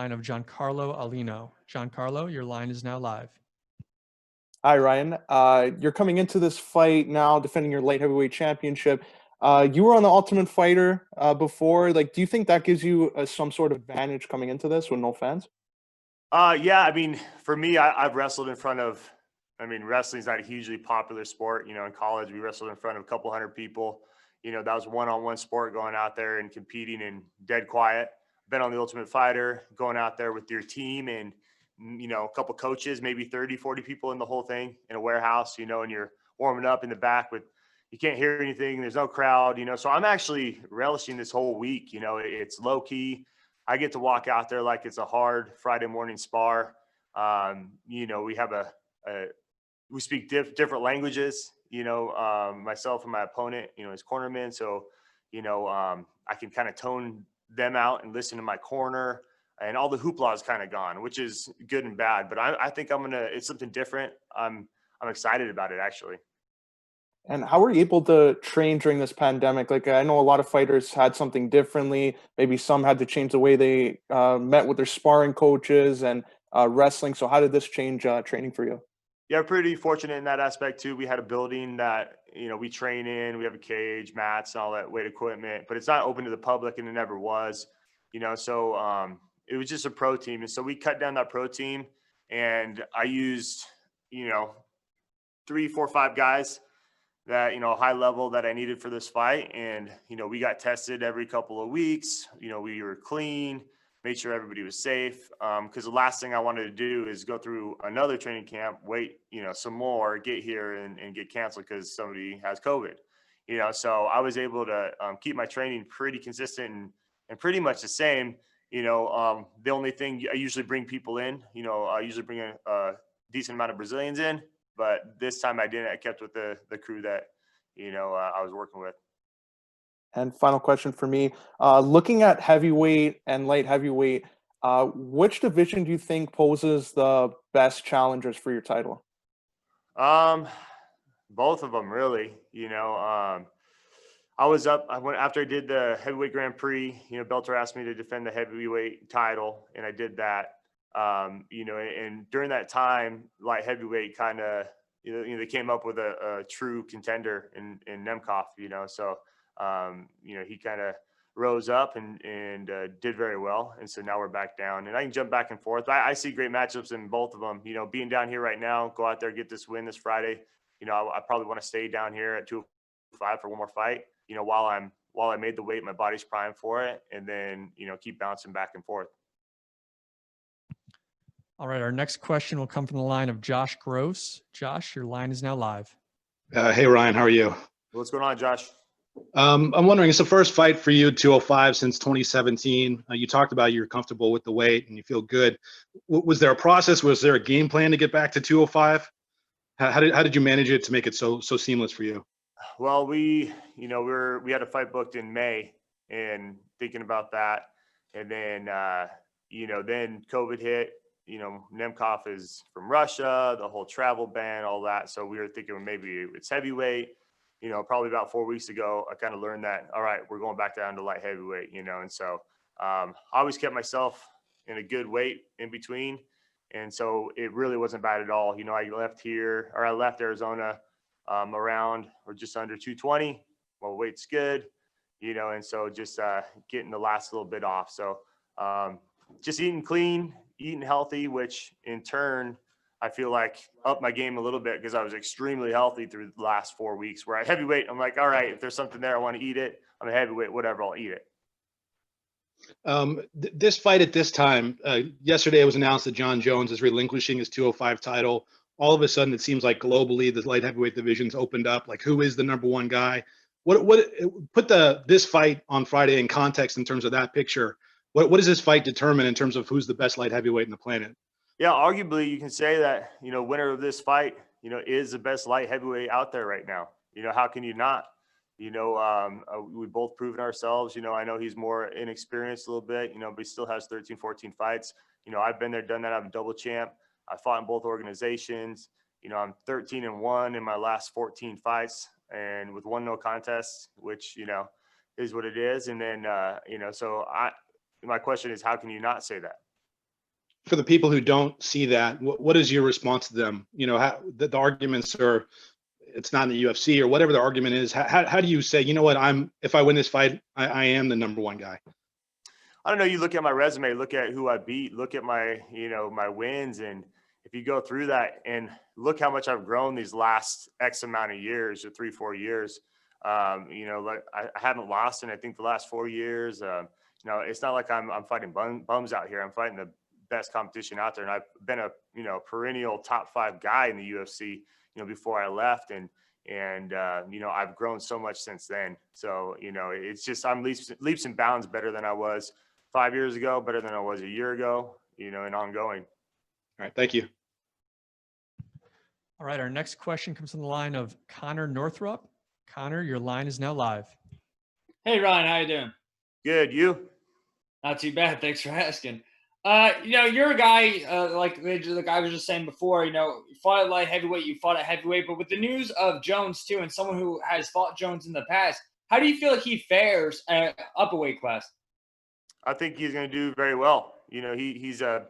line of Giancarlo Alino. Giancarlo, your line is now live. Hi, Ryan. You're coming into this fight now, defending your light heavyweight championship. You were on the Ultimate Fighter before. Like, do you think that gives you some sort of advantage coming into this with no fans? Yeah, I mean, for me, I've wrestled in front of, wrestling's not a hugely popular sport. You know, in college, we wrestled in front of a couple hundred people. You know, that was one-on-one sport, going out there and competing and dead quiet. Been on the Ultimate Fighter, going out there with your team and, you know, a couple coaches, maybe 30, 40 people in the whole thing in a warehouse, you know, and you're warming up in the back with, you can't hear anything. There's no crowd, you know, so I'm actually relishing this whole week. You know, it's low key. I get to walk out there like it's a hard Friday morning spar. You know, we have we speak different languages, you know, myself and my opponent, you know, his cornerman. So, you know, I can kind of tone them out and listen to my corner, and all the hoopla is kind of gone, which is good and bad. But I think it's something different. I'm excited about it, actually. And how were you able to train during this pandemic? Like, I know a lot of fighters had something differently. Maybe some had to change the way they met with their sparring coaches and wrestling. So how did this change training for you? Yeah, pretty fortunate in that aspect too. We had a building that, you know, we train in. We have a cage, mats, and all that weight equipment, but it's not open to the public, and it never was. You know, so it was just a pro team, and so we cut down that pro team, and I used, you know, 3, 4, 5 guys that, you know, high level that I needed for this fight. And, you know, we got tested every couple of weeks. You know, we were clean, made sure everybody was safe. Because the last thing I wanted to do is go through another training camp, wait, you know, some more, get here and get canceled because somebody has COVID. You know, so I was able to keep my training pretty consistent and pretty much the same. You know, the only thing, I usually bring people in, you know, I usually bring a decent amount of Brazilians in. But this time I didn't. I kept with the crew that, you know, I was working with. And final question for me, looking at heavyweight and light heavyweight, which division do you think poses the best challengers for your title? Both of them, really. You know, I was up. I went after I did the heavyweight Grand Prix. You know, Bellator asked me to defend the heavyweight title, and I did that. You know, and during that time, light heavyweight kind of, you know, they came up with a true contender in Nemkov, you know, so, you know, he kind of rose up and did very well. And so now we're back down, and I can jump back and forth. I see great matchups in both of them, you know, being down here right now, go out there, get this win this Friday. You know, I probably want to stay down here at 205 for one more fight, you know, while I made the weight, my body's primed for it. And then, you know, keep bouncing back and forth. All right, our next question will come from the line of Josh Gross. Josh, your line is now live. Hey, Ryan, how are you? What's going on, Josh? I'm wondering, it's the first fight for you, 205, since 2017. You talked about you're comfortable with the weight and you feel good. Was there a process? Was there a game plan to get back to 205? How did you manage it to make it so seamless for you? Well, we had a fight booked in May and thinking about that. And then, you know, then COVID hit. You know, Nemkov is from Russia, the whole travel ban, all that. So we were thinking maybe it's heavyweight. You know, probably about 4 weeks ago, I kind of learned that, all right, we're going back down to light heavyweight, you know. And so I always kept myself in a good weight in between. And so it really wasn't bad at all. You know, I left Arizona around or just under 220. Well, weight's good, you know, and so just getting the last little bit off. So just eating clean, eating healthy, which in turn, I feel like upped my game a little bit because I was extremely healthy through the last 4 weeks. Where at heavyweight, I'm like, all right, if there's something there, I want to eat it. I'm a heavyweight, whatever, I'll eat it. This fight at this time, yesterday it was announced that Jon Jones is relinquishing his 205 title. All of a sudden, it seems like globally the light heavyweight division's opened up. Like, who is the number one guy? What put this fight on Friday in context in terms of that picture? What does this fight determine in terms of who's the best light heavyweight in the planet? Yeah, arguably you can say that, you know, winner of this fight, you know, is the best light heavyweight out there right now. You know, how can you not? You know, we both proven ourselves. You know, I know he's more inexperienced a little bit, you know, but he still has 13, 14 fights. You know, I've been there, done that. I'm a double champ. I fought in both organizations. You know, I'm 13-1 in my last 14 fights, and with 1 no contest, which, you know, is what it is. And then, you know, so my question is, how can you not say that? for the people who don't see that, what is your response to them? You know, how the arguments are, it's not in the UFC or whatever the argument is. How do you say, you know what, if I win this fight, I am the number one guy? I don't know. You look at my resume, look at who I beat, look at my, my wins. And if you go through that and look how much I've grown these last X amount of years, or 3-4 years, like I haven't lost in, I think, the last 4 years. It's not like I'm fighting bums out here. I'm fighting the best competition out there. And I've been a, perennial top 5 guy in the UFC, before I left. And I've grown so much since then. So, it's just, I'm leaps and bounds better than I was 5 years ago, better than I was a year ago, and ongoing. All right. Thank you. All right. Our next question comes from the line of Connor Northrup. Connor, your line is now live. Hey, Ryan, how you doing? Good. You? Not too bad. Thanks for asking. You're a guy, like the guy was just saying before, you fought at light heavyweight, you fought at heavyweight, but with the news of Jones too, and someone who has fought Jones in the past, how do you feel like he fares at up a weight class? I think he's going to do very well. He's a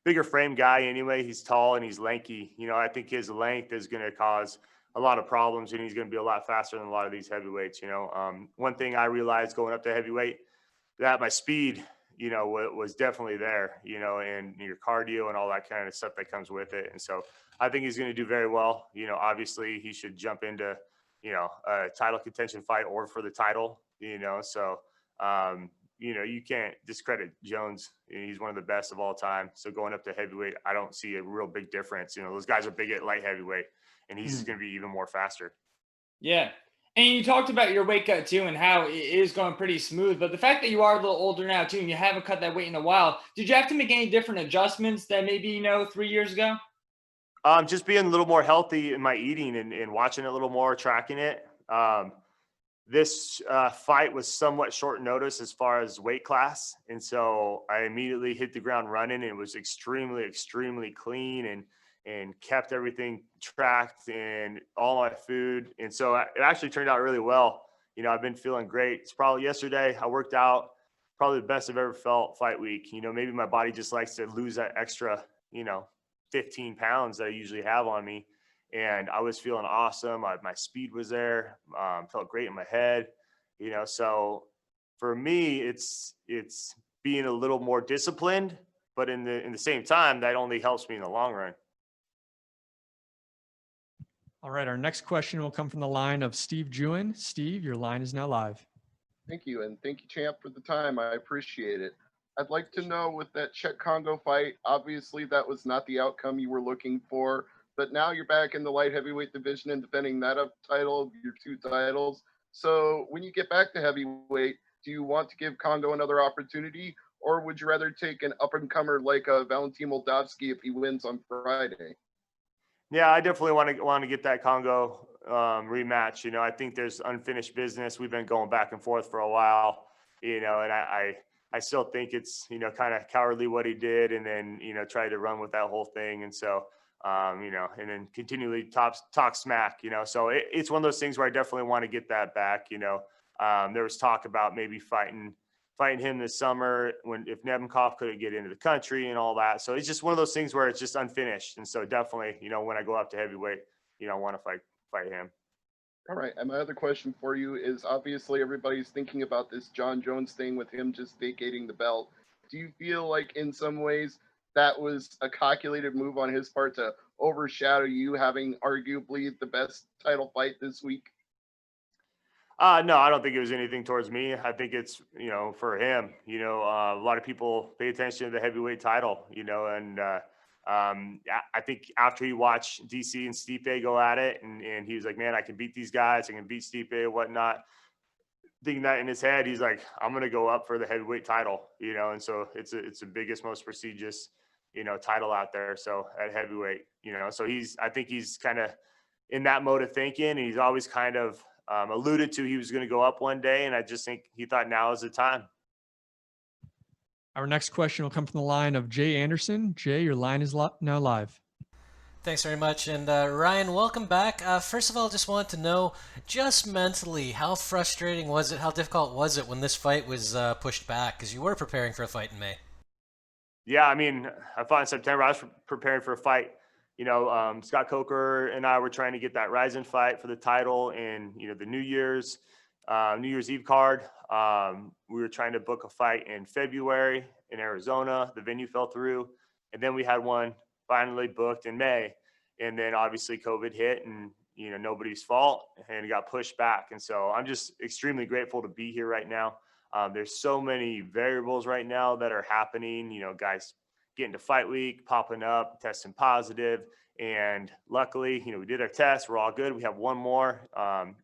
bigger frame guy anyway. He's tall and he's lanky. I think his length is going to cause a lot of problems, and he's going to be a lot faster than a lot of these heavyweights. One thing I realized going up to heavyweight, that my speed, was definitely there, and your cardio and all that kind of stuff that comes with it. And so I think he's going to do very well. Obviously he should jump into, a title contention fight or for the title, so, you can't discredit Jones. He's one of the best of all time. So going up to heavyweight, I don't see a real big difference. Those guys are big at light heavyweight, and he's going to be even more faster. Yeah. And you talked about your weight cut too and how it is going pretty smooth. But the fact that you are a little older now too, and you haven't cut that weight in a while, did you have to make any different adjustments than maybe, 3 years ago? Just being a little more healthy in my eating and watching it a little more, tracking it. This fight was somewhat short notice as far as weight class. And so I immediately hit the ground running, and it was extremely, extremely clean and kept everything tracked and all my food. And so it actually turned out really well. I've been feeling great. It's probably yesterday I worked out, probably the best I've ever felt fight week. Maybe my body just likes to lose that extra, 15 pounds that I usually have on me. And I was feeling awesome. My speed was there. Felt great in my head, so for me, it's being a little more disciplined, but in the same time, that only helps me in the long run. All right. Our next question will come from the line of Steve Jewin. Steve, your line is now live. Thank you. And thank you, champ, for the time. I appreciate it. I'd like to know, with that Czech Congo fight, obviously that was not the outcome you were looking for, but now you're back in the light heavyweight division and defending that title, your 2 titles. So when you get back to heavyweight, do you want to give Congo another opportunity, or would you rather take an up-and-comer like Valentin Moldavsky if he wins on Friday? Yeah, I definitely want to get that Congo rematch. I think there's unfinished business. We've been going back and forth for a while, and I still think it's, kind of cowardly what he did, and then, try to run with that whole thing. And so, and then continually talk smack, so it's one of those things where I definitely want to get that back. There was talk about maybe fighting him this summer if Nemkov couldn't get into the country and all that. So it's just one of those things where it's just unfinished. And so definitely, when I go up to heavyweight, I want to fight him. All right. And my other question for you is, obviously everybody's thinking about this Jon Jones thing with him just vacating the belt. Do you feel like in some ways that was a calculated move on his part to overshadow you having arguably the best title fight this week? No, I don't think it was anything towards me. I think it's, for him, a lot of people pay attention to the heavyweight title, and I think after he watched DC and Stipe go at it, and he was like, man, I can beat these guys. I can beat Stipe and whatnot. Thinking that in his head, he's like, I'm going to go up for the heavyweight title, and so it's the biggest, most prestigious, title out there. So at heavyweight, so I think he's kind of in that mode of thinking. And he's always kind of alluded to he was going to go up one day. And I just think he thought now is the time. Our next question will come from the line of Jay Anderson. Jay, your line is now live. Thanks very much. And Ryan, welcome back. First of all, just wanted to know, just mentally, how frustrating was it? How difficult was it when this fight was pushed back? Because you were preparing for a fight in May. Yeah, I mean, I fought in September. I was preparing for a fight. Scott Coker and I were trying to get that Ryzen fight for the title, and the New Year's Eve card. We were trying to book a fight in February in Arizona. The venue fell through, and then we had one finally booked in May, and then obviously COVID hit, and nobody's fault, and it got pushed back. And so I'm just extremely grateful to be here right now. There's so many variables right now that are happening, guys getting to fight week, popping up, testing positive. And luckily, we did our test. We're all good. We have one more.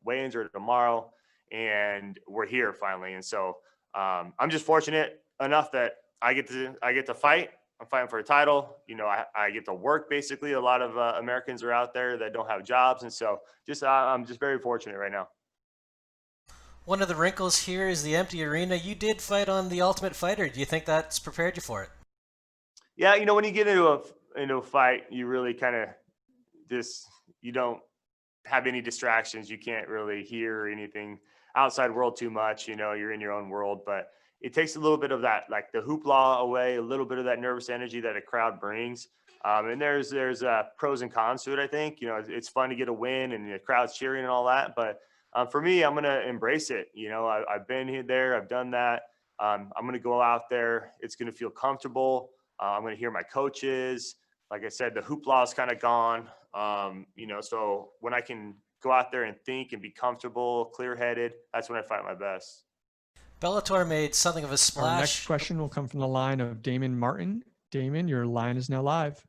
Weigh-ins are tomorrow, and we're here finally. And so I'm just fortunate enough that I get to fight. I'm fighting for a title. I get to work basically. A lot of Americans are out there that don't have jobs. And so I'm just very fortunate right now. One of the wrinkles here is the empty arena. You did fight on The Ultimate Fighter. Do you think that's prepared you for it? Yeah, when you get into a fight, you really kind of you don't have any distractions. You can't really hear anything outside world too much. You're in your own world, but it takes a little bit of that, like the hoopla away, a little bit of that nervous energy that a crowd brings. And there's pros and cons to it. I think, it's fun to get a win and the crowd's cheering and all that. But for me, I'm going to embrace it. I've been here, there, I've done that. I'm going to go out there. It's going to feel comfortable. I'm going to hear my coaches. Like I said, the hoopla is kind of gone. So when I can go out there and think and be comfortable, clear-headed, that's when I fight my best. Bellator made something of a splash. Our next question will come from the line of Damon Martin. Damon, your line is now live.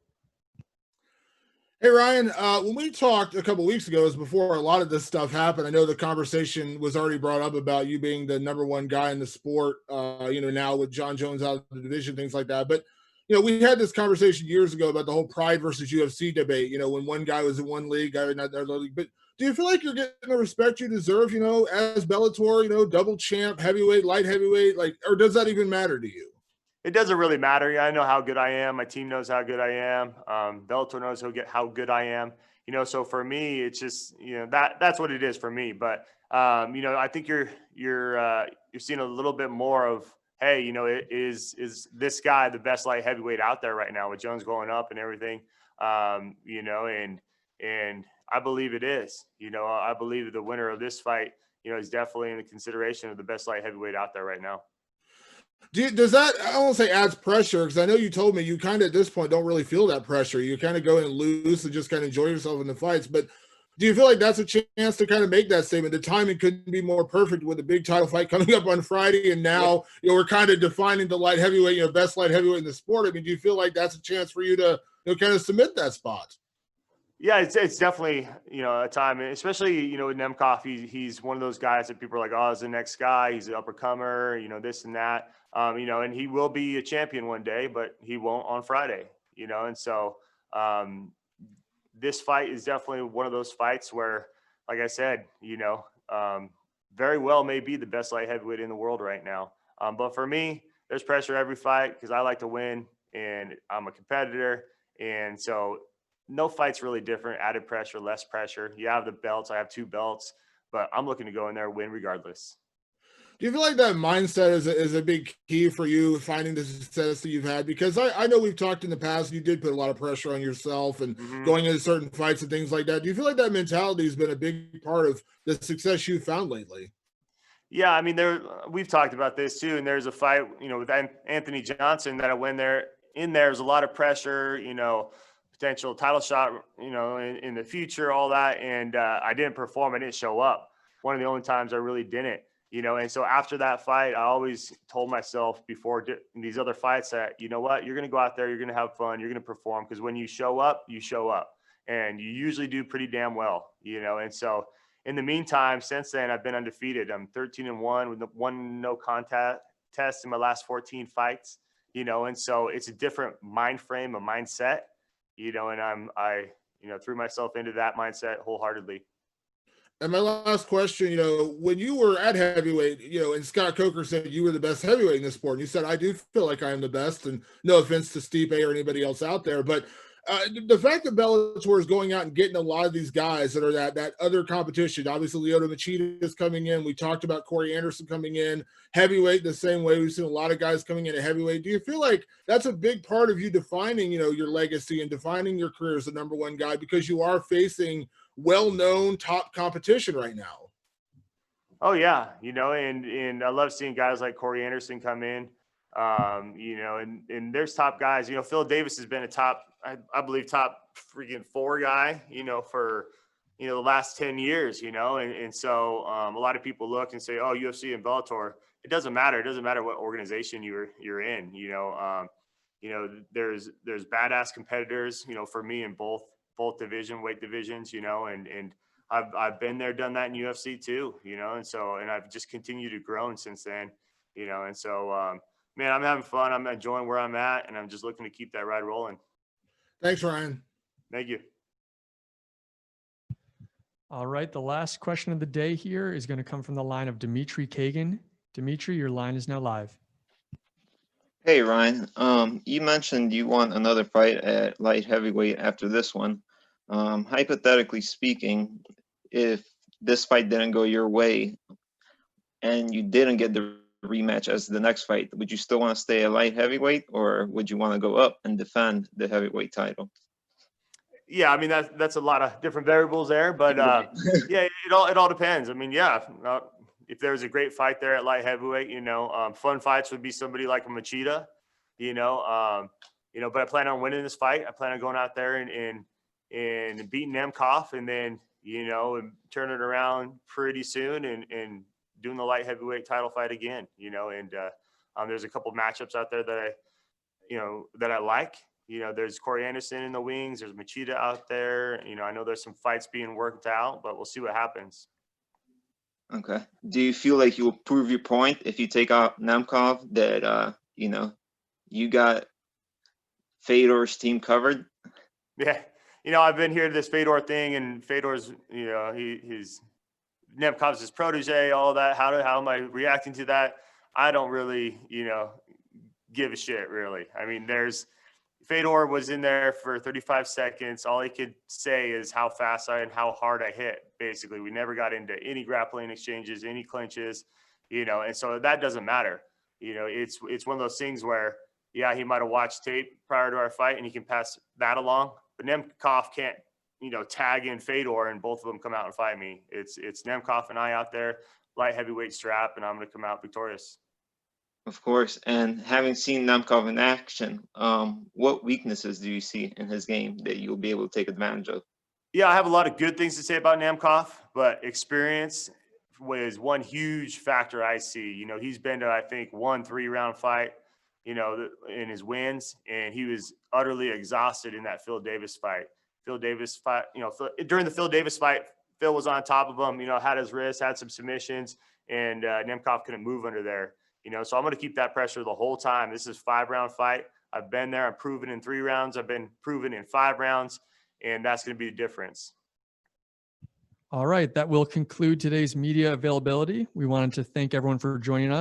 Hey, Ryan, when we talked a couple weeks ago, it was before a lot of this stuff happened. I know the conversation was already brought up about you being the number one guy in the sport, now with Jon Jones out of the division, things like that. But, we had this conversation years ago about the whole Pride versus UFC debate, when one guy was in one league, guy in another league. But do you feel like you're getting the respect you deserve, as Bellator, double champ, heavyweight, light heavyweight, or does that even matter to you? It doesn't really matter. Yeah, I know how good I am. My team knows how good I am. Bellator knows how good I am. So for me, it's just that's what it is for me. But I think you're seeing a little bit more of, hey, is this guy the best light heavyweight out there right now with Jones going up and everything? And I believe it is. I believe the winner of this fight, is definitely in the consideration of the best light heavyweight out there right now. Does that, I won't say adds pressure, because I know you told me you kind of at this point don't really feel that pressure. You kind of go in loose and just kind of enjoy yourself in the fights. But do you feel like that's a chance to kind of make that statement? The timing couldn't be more perfect with a big title fight coming up on Friday, and now we're kind of defining the light heavyweight, best light heavyweight in the sport. I mean, do you feel like that's a chance for you to kind of submit that spot? Yeah, it's definitely a time, especially with Nemkov. He's one of those guys that people are like, oh, he's the next guy. He's an uppercomer, this and that. And he will be a champion one day, but he won't on Friday. And so this fight is definitely one of those fights where, like I said, very well may be the best light heavyweight in the world right now. But for me, there's pressure every fight because I like to win and I'm a competitor, and so no fight's really different. Added pressure, less pressure. You have the belts. I have 2 belts, but I'm looking to go in there and win regardless. Do you feel like that mindset is a big key for you finding the success that you've had? Because I know we've talked in the past, you did put a lot of pressure on yourself and going into certain fights and things like that. Do you feel like that mentality has been a big part of the success you've found lately? Yeah, I mean, we've talked about this too, and there's a fight, with Anthony Johnson that I went there. There's a lot of pressure, potential title shot, in the future, all that. And I didn't perform. I didn't show up. One of the only times I really didn't, and so after that fight, I always told myself before these other fights that, you're going to go out there, you're going to have fun, you're going to perform. Because when you show up, and you usually do pretty damn well, and so in the meantime, since then, I've been undefeated. I'm 13-1 with 1 no contest in my last 14 fights, and so it's a different mind frame, a mindset, and I threw myself into that mindset wholeheartedly. And my last question, when you were at heavyweight, and Scott Coker said you were the best heavyweight in the sport, and you said, I do feel like I am the best, and no offense to Stipe or anybody else out there, but The fact that Bellator is going out and getting a lot of these guys that are that other competition. Obviously, Lyoto Machida is coming in. We talked about Corey Anderson coming in. Heavyweight the same way. We've seen a lot of guys coming in at heavyweight. Do you feel like that's a big part of you defining, your legacy and defining your career as the number one guy, because you are facing well-known top competition right now? Oh yeah, and I love seeing guys like Corey Anderson come in. And there's top guys. Phil Davis has been a top, I believe, top freaking 4 guy, for the last 10 years, and so a lot of people look and say, oh, UFC and Bellator. It doesn't matter. It doesn't matter what organization you're in. There's badass competitors, for me in both weight divisions, and I've been there, done that in UFC too, and I've just continued to grow since then, and so man, I'm having fun. I'm enjoying where I'm at, and I'm just looking to keep that ride rolling. Thanks, Ryan. Thank you. All right. The last question of the day here is going to come from the line of Dimitri Kagan. Dimitri, your line is now live. Hey, Ryan. You mentioned you want another fight at light heavyweight after this one. Hypothetically speaking, if this fight didn't go your way and you didn't get the rematch as the next fight, would you still want to stay at light heavyweight, or would you want to go up and defend the heavyweight title? Yeah, I mean that's a lot of different variables there, but yeah, it all depends. I mean, yeah, if there's a great fight there at light heavyweight, fun fights would be somebody like a Machida, but I plan on winning this fight. I plan on going out there and beating Nemkov, and then and turn it around pretty soon and doing the light heavyweight title fight again, and there's a couple of matchups out there that I like. There's Corey Anderson in the wings. There's Machida out there. I know there's some fights being worked out, but we'll see what happens. Okay. Do you feel like you will prove your point if you take out Nemkov that, you got Fedor's team covered? Yeah. I've been here to this Fedor thing, and Fedor's, he's Nemkov's his protege, all that. How am I reacting to that? I don't really, give a shit, really. I mean, Fedor was in there for 35 seconds. All he could say is how fast and how hard I hit. Basically, we never got into any grappling exchanges, any clinches, and so that doesn't matter. It's one of those things where, yeah, he might have watched tape prior to our fight and he can pass that along, but Nemkov can't, tag in Fedor and both of them come out and fight me. It's Nemkov and I out there, light heavyweight strap, and I'm going to come out victorious. Of course. And having seen Nemkov in action, what weaknesses do you see in his game that you'll be able to take advantage of? Yeah, I have a lot of good things to say about Nemkov, but experience was one huge factor I see. He's been to, I think, 1 3-round fight, in his wins, and he was utterly exhausted in that Phil Davis fight. Phil Davis fight, during the Phil Davis fight, Phil was on top of him, had his wrist, had some submissions, and Nemkov couldn't move under there. So I'm going to keep that pressure the whole time. This is a 5-round fight. I've been there. I'm proven in 3 rounds. I've been proven in 5 rounds, and that's going to be the difference. All right. That will conclude today's media availability. We wanted to thank everyone for joining us.